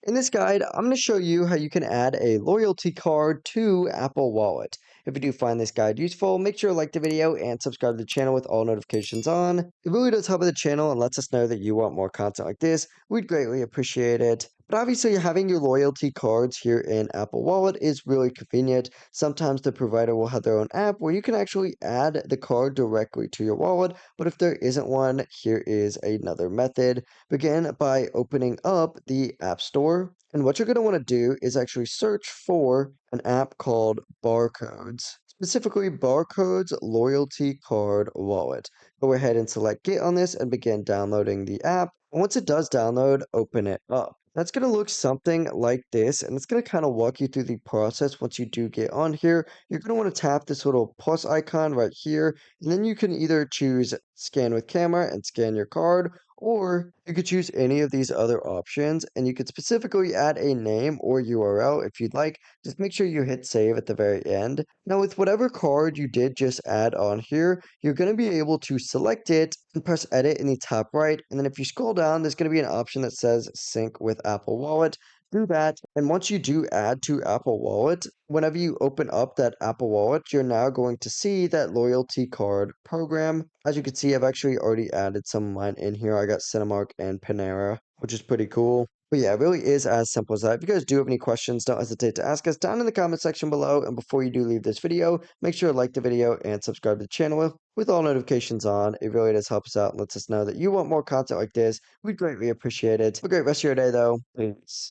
In this guide, I'm going to show you how you can add a loyalty card to Apple Wallet. If you do find this guide useful, make sure to like the video and subscribe to the channel with all notifications on. It really does help the channel and lets us know that you want more content like this. We'd greatly appreciate it. But obviously, having your loyalty cards here in Apple Wallet is really convenient. Sometimes the provider will have their own app where you can actually add the card directly to your wallet. But if there isn't one, here is another method. Begin by opening up the App Store. And what you're going to want to do is actually search for an app called Barcodes, specifically Barcodes Loyalty Card Wallet. Go ahead and select Get on this and begin downloading the app. And once it does download, open it up. That's going to look something like this, and it's going to kind of walk you through the process once you do get on here. You're going to want to tap this little plus icon right here, and then you can either choose Scan with Camera and scan your card, or you could choose any of these other options, and you could specifically add a name or URL if you'd like. Just make sure you hit save at the very end. Now, with whatever card you did just add on here, you're going to be able to select it and press edit in the top right. And then if you scroll down, there's going to be an option that says sync with Apple Wallet. Do that. And once you do add to Apple Wallet, whenever you open up that Apple Wallet, you're now going to see that loyalty card program. As you can see, I've actually already added some of mine in here. I got Cinemark and Panera, which is pretty cool. But yeah, it really is as simple as that. If you guys do have any questions, don't hesitate to ask us down in the comment section below. And before you do leave this video, make sure to like the video and subscribe to the channel with all notifications on. It really does help us out and lets us know that you want more content like this. We'd greatly appreciate it. Have a great rest of your day, though. Peace.